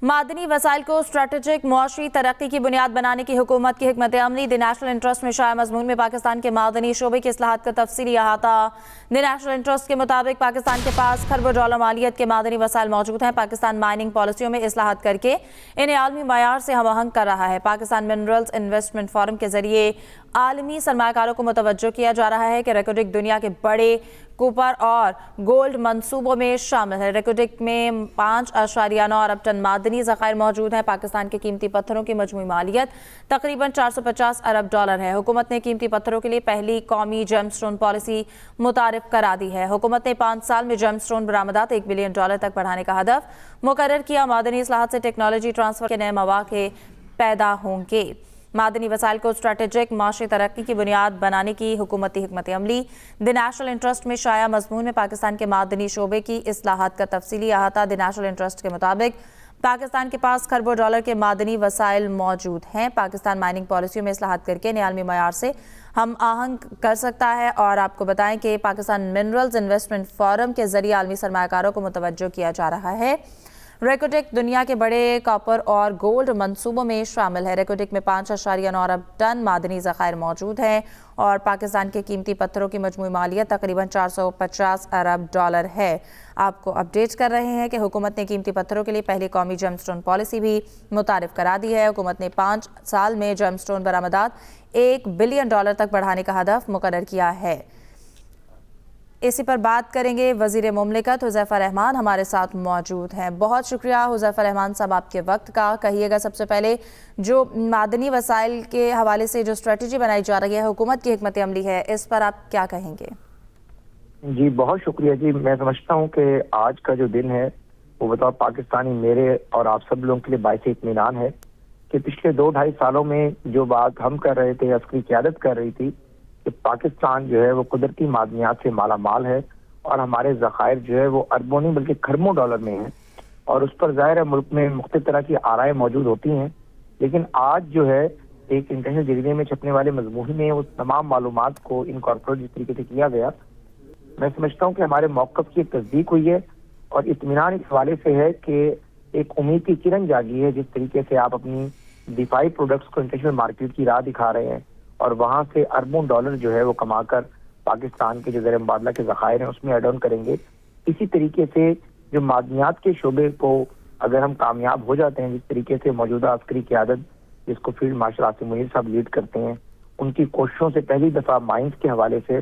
मादनी वसाइल को स्ट्रेटेजिक मुआशी तरक्की की बुनियाद बनाने की हुकूमत की हिकमत अमली। द नेशनल इंटरेस्ट में शाया मजमून में पाकिस्तान के मादनी शोबे की इस्लाहात का तफसीली अहाता। द नेशनल इंटरेस्ट के मुताबिक पाकिस्तान के पास खरबों डॉलर मालियत के मादनी वसाइल मौजूद हैं। पाकिस्तान माइनिंग पॉलिसियों में इस्लाहात करके इन्हें आलमी मयार से हमआहंग कर रहा है। पाकिस्तान मिनरल्स इन्वेस्टमेंट फोरम के जरिए आलमी सरमाकारों को मुतवज्जो किया जा रहा है कि रेकोडिक दुनिया के बड़े कूपर और गोल्ड मंसूबों में शामिल है। रेकोडिक में 5.9 अरब टन मादनी ज़खायर मौजूद हैं। पाकिस्तान के कीमती पत्थरों की मजमूई मालियत तकरीबन 450 अरब डॉलर है। हुकूमत ने कीमती पत्थरों के लिए पहली कौमी जेमस्टोन पॉलिसी मुतारिफ करा दी है। हुकूमत ने 5 साल में जेमस्टोन बरामदात $1 बिलियन तक बढ़ाने का हदफ मुकर्रर किया। मादनी इस्लाहात से टेक्नोलॉजी ट्रांसफर के नए मौके पैदा होंगे। मादनी वसाइल को स्ट्रेटेजिक माशी तरक्की की बुनियाद बनाने की हुकूमती हिकमत अमली। द नेशनल इंटरेस्ट में शाया मजमून में पाकिस्तान के मादनी शोबे की इस्लाहात का तफसीली अहाता। द नेशनल इंटरेस्ट के मुताबिक पाकिस्तान के पास खरबों डॉलर के मादनी वसाइल मौजूद हैं। पाकिस्तान माइनिंग पॉलिसियों में इस्लाहात करके आलमी मयार से हम आहंग कर सकता है। और आपको बताएं कि पाकिस्तान मिनरल्स इन्वेस्टमेंट फोरम के जरिए आलमी सरमाकारों को मुतवज्जो किया जा रहा है। रेकोडिक दुनिया के बड़े कॉपर और गोल्ड मंसूबों में शामिल है। रेकोडिक में 5.9 अरब टन मादनी ज़खायर मौजूद हैं और पाकिस्तान के कीमती पत्थरों की मजमूई मालियत तकरीबन 450 अरब डॉलर है। आपको अपडेट कर रहे हैं कि हुकूमत ने कीमती पत्थरों के लिए पहली कौमी जेमस्टोन पॉलिसी भी मुतारिफ करा दी है। हुकूमत ने 5 साल में जेमस्टोन बरामदात $1 बिलियन तक बढ़ाने का हदफ मुकर्रर किया है। इसी पर बात करेंगे। वज़ीर मुमलिकत हुज़ैफ़ा रहमान हमारे साथ मौजूद हैं। बहुत शुक्रिया हुज़ैफ़ा रहमान साहब आपके वक्त का। कहिएगा सबसे पहले जो मादनी वसाइल के हवाले से जो स्ट्रेटजी बनाई जा रही है, हुकूमत की हिकमत अमली है, इस पर आप क्या कहेंगे? जी बहुत शुक्रिया जी। मैं समझता हूँ कि आज का जो दिन है वो बतौर पाकिस्तानी मेरे और आप सब लोगों के लिए बाइस इत्मीनान है कि पिछले 2-2.5 सालों में जो बात हम कर रहे थे, अस्करी क़यादत कर रही थी कि पाकिस्तान जो है वो कुदरती मादनियात से माला माल है और हमारे ज़खायर जो है वो अरबों नहीं बल्कि खरबों डॉलर में है और उस पर ज़ाहिर है मुल्क में मुख्तलिफ तरह की आराएं मौजूद होती हैं। लेकिन आज जो है एक इंटरनेशनल जरीदे में छपने वाले मजमून में उस तमाम मालूमात को इनकॉर्पोरेट जिस तरीके से किया गया, मैं समझता हूँ कि हमारे मौक़िफ़ की एक तस्दीक हुई है और इत्मीनान इस हवाले से है कि एक उम्मीद की किरण जागी है। जिस तरीके से आप अपनी दिफाई प्रोडक्ट्स को इंटरनेशनल मार्केट की राह दिखा रहे हैं और वहाँ से अरबों डॉलर जो है वो कमाकर पाकिस्तान के जो ज़र मुबादला के ज़खायर हैं उसमें एड ऑन करेंगे। इसी तरीके से जो मादनियात के शोबे को अगर हम कामयाब हो जाते हैं, जिस तरीके से मौजूदा अस्करी क़यादत जिसको फील्ड मार्शल आसिम मुनीर साहब लीड करते हैं, उनकी कोशिशों से पहली दफ़ा माइंस के हवाले से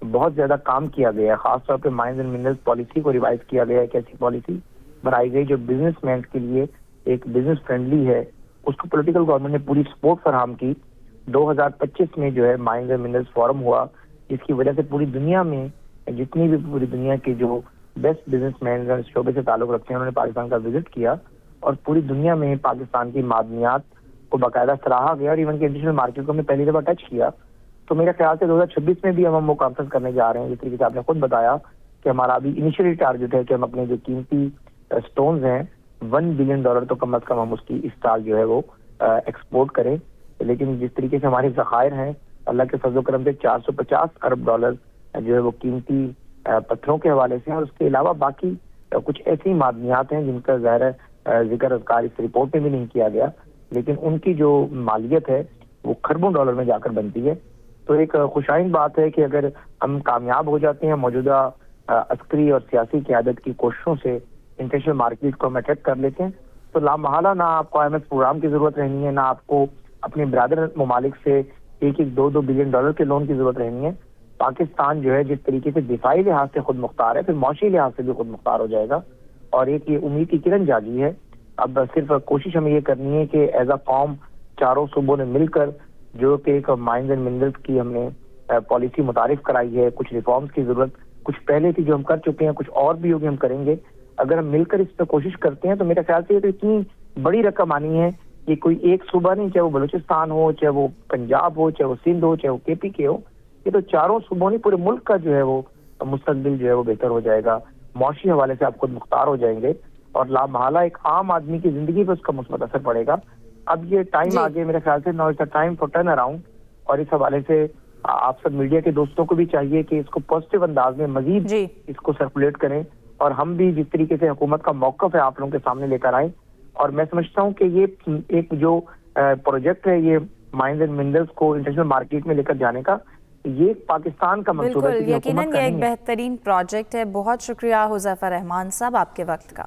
बहुत ज़्यादा काम किया गया है। ख़ासतौर पर माइंस एंड मिनरल्स पॉलिसी को रिवाइज किया गया है। एक ऐसी पॉलिसी बनाई गई जो बिजनेस मैन के लिए एक बिजनेस फ्रेंडली है। उसको पोलिटिकल गवर्नमेंट ने पूरी सपोर्ट फराहम की। 2025 में जो है माइंस एंड मिनरल्स फोरम हुआ, जिसकी वजह से पूरी दुनिया में जितनी भी पूरी दुनिया के जो बेस्ट बिजनेसमैन शोबे से ताल्लुक रखते हैं उन्होंने पाकिस्तान का विजिट किया और पूरी दुनिया में पाकिस्तान की मादनियात को बाकायदा सराहा गया और इवन के इंटरनेशनल मार्केट को हमने पहली दफा टच किया। तो मेरे ख्याल से 2026 में भी हम वो कॉन्फ्रेंस करने जा रहे हैं। जिस तरीके से आपने खुद बताया कि हमारा अभी इनिशियली टारगेट है कि हम अपने जो कीमती स्टोन्स हैं $1 बिलियन तो कम अज कम हम उसकी इस साल जो है वो एक्सपोर्ट करें। लेकिन जिस तरीके से हमारे ज़खायर हैं अल्लाह के फजल करम से $450 अरब जो है वो कीमती पत्थरों के हवाले से, और उसके अलावा बाकी कुछ ऐसी मादनियात हैं जिनका ज़ाहिर जिक्र अज़कार इस रिपोर्ट में भी नहीं किया गया, लेकिन उनकी जो मालियत है वो खरबों डॉलर में जाकर बनती है। तो एक खुशाइन बात है कि अगर हम कामयाब हो जाते हैं मौजूदा अस्करी और सियासी क़यादत की कोशिशों से इंटरनेशनल मार्केट को हम अट्रैक्ट कर लेते हैं तो लामहला ना आपको IMF प्रोग्राम की ज़रूरत रहनी है, ना आपको अपने ब्रादर ममालिक से 1-2 बिलियन डॉलर के लोन की जरूरत रहनी है। पाकिस्तान जो है जिस तरीके से दिफाई लिहाज से खुद मुख्तार है, फिर मौशी लिहाज से भी खुद मुख्तार हो जाएगा और एक ये उम्मीद की किरण जागी है। अब सिर्फ कोशिश हमें ये करनी है कि एज अ कौम चारों सूबों ने मिलकर जो कि एक माइंस एंड मिनरल्स की हमने पॉलिसी मुतारिफ कराई है, कुछ रिफॉर्म्स की जरूरत कुछ पहले थी जो हम कर चुके हैं, कुछ और भी होगी हम करेंगे। अगर हम मिलकर इस पर कोशिश करते हैं तो मेरे ख्याल से ये तो इतनी बड़ी रकम आनी है कि कोई एक सूबा नहीं, चाहे वो बलूचिस्तान हो, चाहे वो पंजाब हो, चाहे वो सिंध हो, चाहे वो KPK हो, ये तो चारों सूबों नहीं पूरे मुल्क का जो है वो मुस्तकबिल जो है वो बेहतर हो जाएगा। मौशी हवाले से आप खुद मुख्तार हो जाएंगे और लामहला एक आम आदमी की जिंदगी पर उसका मुस्बत असर पड़ेगा। अब ये टाइम आ गया मेरे ख्याल से, now it's a time for turn around. और इस हवाले से आप सब मीडिया के दोस्तों को भी चाहिए कि इसको पॉजिटिव अंदाज में मजीद इसको सर्कुलेट करें और हम भी जिस तरीके से हुकूमत का मौक़िफ़ है आप लोगों के सामने लेकर आए اور میں سمجھتا ہوں کہ یہ ایک جو پروجیکٹ ہے یہ مائنز اینڈ منرلز کو انٹرنیشنل مارکیٹ میں لے کر جانے کا، یہ پاکستان کا منصوبہ ہے، بالکل کسی یقیناً حکومت کا یہ ایک نہیں ہے۔ بہترین پروجیکٹ ہے۔ بہت شکریہ حذیفہ رحمان صاحب آپ کے وقت کا۔